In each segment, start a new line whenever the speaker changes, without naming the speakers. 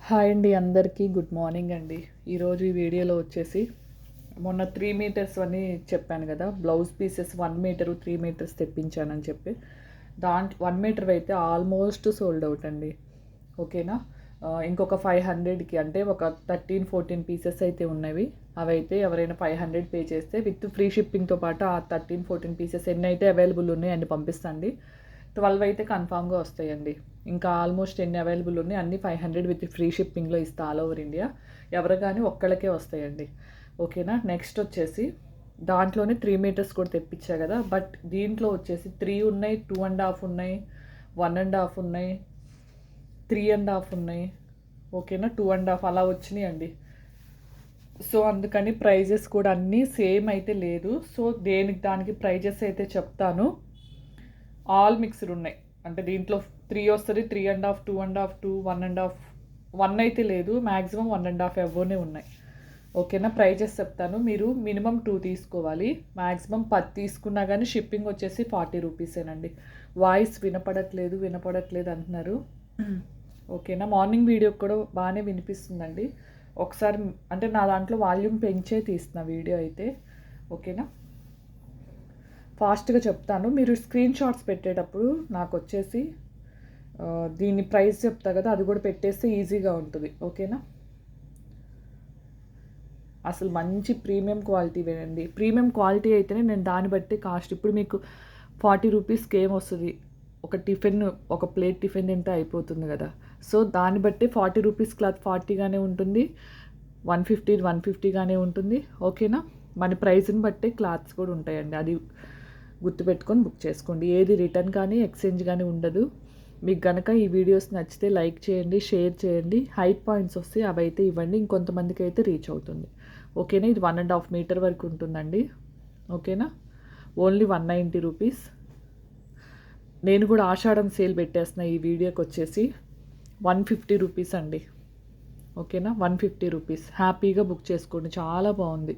Hi అండి, అందరికీ good morning అండి. ఈరోజు ఈ వీడియోలో వచ్చేసి మొన్న 3 మీటర్స్ అని చెప్పాను కదా, బ్లౌజ్ పీసెస్ 1 మీటరు 3 మీటర్స్ తెప్పించానని చెప్పి, దాంట్లో 1 మీటర్ అయితే ఆల్మోస్ట్ సోల్డ్ అవుట్ అండి. ఓకేనా. ఇంకొక 500కి అంటే ఒక 13-14 పీసెస్ అయితే ఉన్నవి. అవైతే ఎవరైనా 500 పే చేస్తే విత్ ఫ్రీ షిప్పింగ్తో పాటు ఆ 13-14 పీసెస్ ఎన్ని అయితే అవైలబుల్ ఉన్నాయో అన్ని పంపిస్తాండి. 12 అయితే కన్ఫామ్గా వస్తాయండి. ఇంకా ఆల్మోస్ట్ ఎన్ని అవైలబుల్ ఉన్నాయి అన్ని 500 విత్ ఫ్రీ షిప్పింగ్లో ఇస్తా ఆల్ ఓవర్ ఇండియా. ఎవరు కానీ ఒక్కళ్ళకే వస్తాయండి. ఓకేనా. నెక్స్ట్ వచ్చేసి దాంట్లోనే 3 మీటర్స్ కూడా తెప్పించా కదా, బట్ దీంట్లో వచ్చేసి 3 ఉన్నాయి, 2.5 ఉన్నాయి, 1.5 ఉన్నాయి, 3.5 ఉన్నాయి. ఓకేనా. 2.5 అలా వచ్చినాయి అండి. సో అందుకని ప్రైజెస్ కూడా అన్నీ సేమ్ అయితే లేదు. సో దేనికి దానికి ప్రైజెస్ అయితే చెప్తాను. ఆల్ మిక్స్డ్ ఉన్నాయి. అంటే దీంట్లో 3 వస్తుంది, 3.5, 2.5, 2, 1.5, 1 అయితే లేదు. మ్యాక్సిమం 1.5 అవ్వనే ఉన్నాయి. ఓకేనా. ప్రైజెస్ చెప్తాను. మీరు మినిమం 2 తీసుకోవాలి. మ్యాక్సిమం 10 తీసుకున్నా కానీ షిప్పింగ్ వచ్చేసి 40 రూపీసేనండి. వాయిస్ వినపడట్లేదు అంటున్నారు. ఓకేనా. మార్నింగ్ వీడియో కూడా బాగానే వినిపిస్తుందండి. ఒకసారి అంటే నా దాంట్లో వాల్యూమ్ పెంచే తీస్తున్నా వీడియో అయితే. ఓకేనా. ఫాస్ట్గా చెప్తాను. మీరు స్క్రీన్ షాట్స్ పెట్టేటప్పుడు నాకు వచ్చేసి దీని ప్రైస్ చెప్తా కదా, అది కూడా పెట్టేస్తే ఈజీగా ఉంటుంది. ఓకేనా. అసలు మంచి ప్రీమియం క్వాలిటీ వేయండి. ప్రీమియం క్వాలిటీ అయితేనే నేను దాన్ని బట్టి కాస్ట్. ఇప్పుడు మీకు 40 రూపీస్కి ఏమొస్తుంది, ఒక టిఫిన్, ఒక ప్లేట్ టిఫిన్ తింటే అయిపోతుంది కదా. సో దాన్ని బట్టి 40 రూపీస్ క్లాత్ 40గానే ఉంటుంది, 150 ఉంటుంది. ఓకేనా. మన ప్రైస్ని బట్టి క్లాత్స్ కూడా ఉంటాయండి. అది గుర్తుపెట్టుకొని బుక్ చేసుకోండి. ఏది రిటర్న్ కానీ ఎక్స్చేంజ్ కానీ ఉండదు. మీకు కనుక ఈ వీడియోస్ నచ్చితే లైక్ చేయండి, షేర్ చేయండి. హైట్ పాయింట్స్ వస్తే అవి అయితే ఇవ్వండి, ఇంకొంతమందికి అయితే రీచ్ అవుతుంది. ఓకేనా. ఇది 1.5 మీటర్ వరకు ఉంటుందండి. ఓకేనా. Only 190 rupees. నేను కూడా ఆషాఢం సేల్ పెట్టేస్తున్నా. ఈ వీడియోకి వచ్చేసి 150 రూపీస్ అండి. ఓకేనా. 150 రూపీస్. హ్యాపీగా బుక్ చేసుకోండి. చాలా బాగుంది.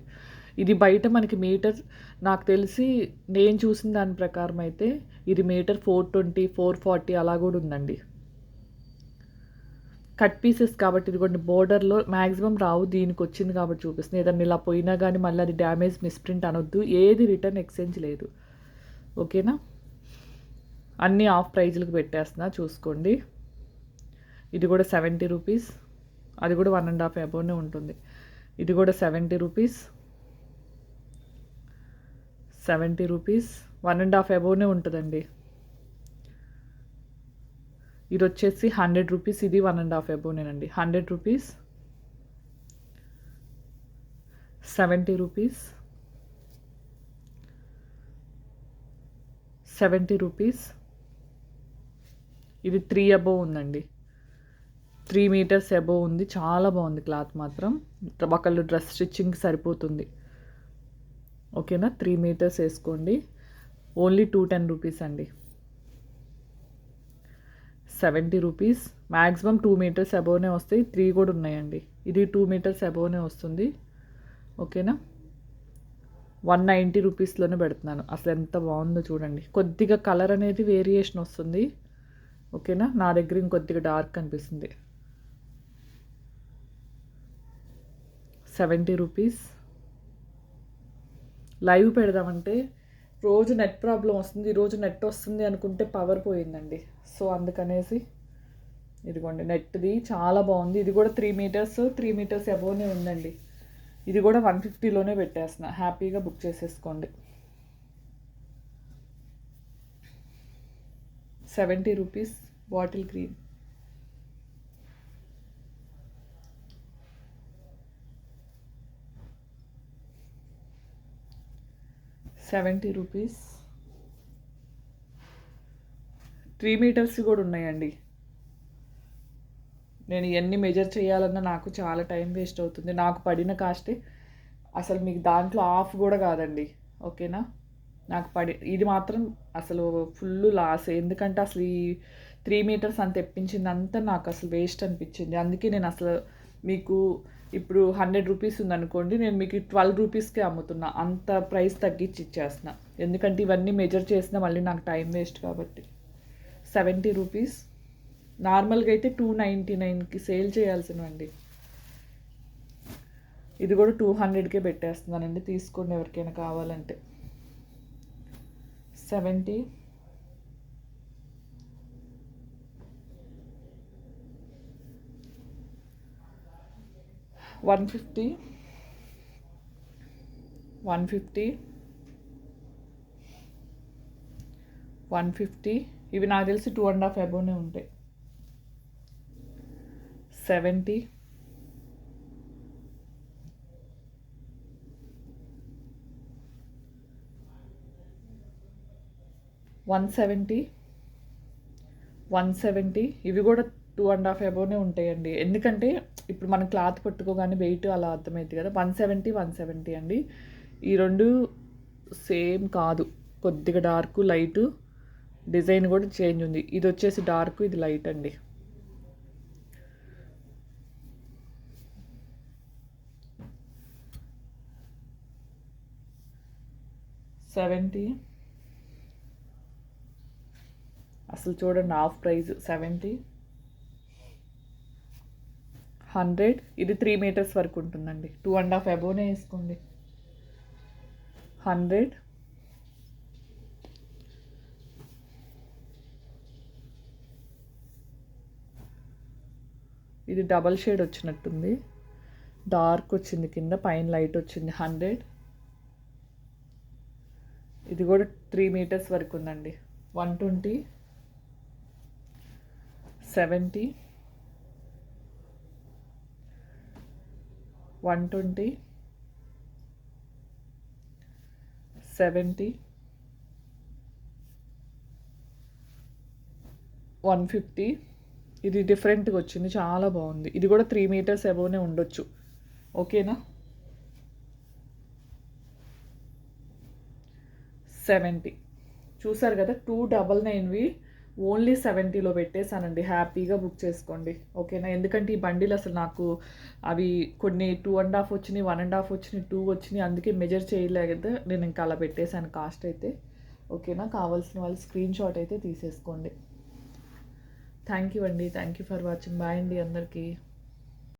ఇది బయట మనకి మీటర్, నాకు తెలిసి నేను చూసిన దాని ప్రకారం అయితే ఇది మీటర్ 420, 440 అలా కూడా ఉందండి. కట్ పీసెస్ కాబట్టి ఇది కొన్ని బోర్డర్లో మ్యాక్సిమం రావు, దీనికి వచ్చింది కాబట్టి చూపిస్తుంది. ఏదన్నా ఇలా పోయినా కానీ మళ్ళీ అది డ్యామేజ్, మిస్ప్రింట్ అనొద్దు. ఏది రిటర్న్ ఎక్స్చేంజ్ లేదు. ఓకేనా. అన్నీ ఆఫ్ ప్రైజ్లకు పెట్టేస్తున్నా, చూసుకోండి. ఇది కూడా 70 రూపీస్. అది కూడా 1.5 అబోనే ఉంటుంది. ఇది కూడా 70 రూపీస్. 70 రూపీస్. 1.5 అబోనే ఉంటుందండి. ఇది వచ్చేసి 100 రూపీస్. ఇది 1.5 అబోనేనండి. 100 రూపీస్. 70 రూపీస్. 70 రూపీస్. ఇది 3 అబోవ్ ఉందండి. 3 మీటర్స్ అబోవ్ ఉంది. చాలా బాగుంది క్లాత్ మాత్రం. ఒకళ్ళు డ్రెస్ స్టిచ్చింగ్కి సరిపోతుంది. ఓకేనా. 3 మీటర్స్ వేసుకోండి. ఓన్లీ 210 రూపీస్ అండి. 70 రూపీస్. మ్యాక్సిమం 2 మీటర్స్ అబోవ్నే వస్తాయి. 3 కూడా ఉన్నాయండి. ఇది 2 మీటర్స్ అబోవ్నే వస్తుంది. ఓకేనా. 190 రూపీస్లోనే పెడుతున్నాను. అసలు ఎంత బాగుందో చూడండి. కొద్దిగా కలర్ అనేది వేరియేషన్ వస్తుంది. ఓకేనా. నా దగ్గర ఇంకొద్దిగా డార్క్ అనిపిస్తుంది. 70 రూపీస్. లైవ్ పెడదామంటే రోజు నెట్ ప్రాబ్లం వస్తుంది. ఈరోజు నెట్ వస్తుంది అనుకుంటే పవర్ పోయిందండి. సో అందుకనేసి ఇదిగోండి, నెట్ది చాలా బాగుంది. ఇది కూడా 3 మీటర్స్ అబోవ్నే ఉందండి. ఇది కూడా 150లోనే పెట్టేస్తున్నా. హ్యాపీగా బుక్ చేసేసుకోండి. 70 rupees. Bottle green. 70 rupees. 3 metres కూడా ఉన్నాయండి. నేను ఇవన్నీ మెజర్ చేయాలన్నా నాకు చాలా టైం వేస్ట్ అవుతుంది. నాకు పడిన కాస్టే అసలు మీకు దాంట్లో ఆఫ్ కూడా కాదండి. ఓకేనా. నాకు ఇది మాత్రం అసలు ఫుల్ లాస్. ఎందుకంటే అసలు ఈ 3 మీటర్స్ అంత తెప్పించిందంతా నాకు అసలు వేస్ట్ అనిపించింది. అందుకే నేను అసలు మీకు ఇప్పుడు 100 రూపీస్ ఉందనుకోండి, నేను మీకు 12 రూపీస్కే అమ్ముతున్నా. అంత ప్రైస్ తగ్గించి ఇచ్చేస్తున్నా. ఎందుకంటే ఇవన్నీ మెజర్ చేసినా మళ్ళీ నాకు టైం వేస్ట్ కాబట్టి. 70 రూపీస్. నార్మల్గా అయితే 299కి సేల్ చేయాల్సినవండి. ఇది కూడా 200కే పెట్టేస్తున్నానండి, తీసుకోండి ఎవరికైనా కావాలంటే. 70, 150, 150, 150. ఇవి నాకు తెలిసి 2.5 అబోనే ఉంటాయి. 70, 170, 170. ఇవి కూడా 2.5 అబోనే ఉంటాయండి. ఎందుకంటే ఇప్పుడు మనం క్లాత్ పట్టుకోగానే వెయిట్ అలా అర్థమైంది కదా. 170, 170 అండి. ఈ రెండు సేమ్ కాదు, కొద్దిగా డార్క్ లైటు, డిజైన్ కూడా చేంజ్ ఉంది. ఇది వచ్చేసి డార్క్, ఇది లైట్ అండి. $70. అసలు చూడండి హాఫ్ ప్రైస్ 70, 100. ఇది 3 మీటర్స్ వరకు ఉంటుందండి. 2.5 అబోనే వేసుకోండి. 100, ఇది డబల్ షేడ్ వచ్చినట్టుంది, డార్క్ వచ్చింది కింద, పైన లైట్ వచ్చింది. 100. ఇది కూడా 3 మీటర్స్ వరకు ఉందండి. 120, 70, 120, 70, 150. ఇది డిఫరెంట్గా వచ్చింది, చాలా బాగుంది. ఇది కూడా 3 మీటర్స్ అబోనే ఉండొచ్చు. ఓకేనా. 70. చూసారు కదా, 299వి ఓన్లీ 70లో పెట్టేశానండి. హ్యాపీగా బుక్ చేసుకోండి. ఓకేనా. ఎందుకంటే ఈ బండిలు అసలు నాకు అవి కొన్ని 2.5 వచ్చినాయి, 1.5 వచ్చినాయి, 2 వచ్చినాయి. అందుకే మెజర్ చేయలేదు నేను, ఇంకా అలా పెట్టేశాను కాస్ట్ అయితే. ఓకేనా. కావాల్సిన వాళ్ళు స్క్రీన్ షాట్ అయితే తీసేసుకోండి. థ్యాంక్ యూ అండి. Thank you for watching. Bye అండి అందరికీ.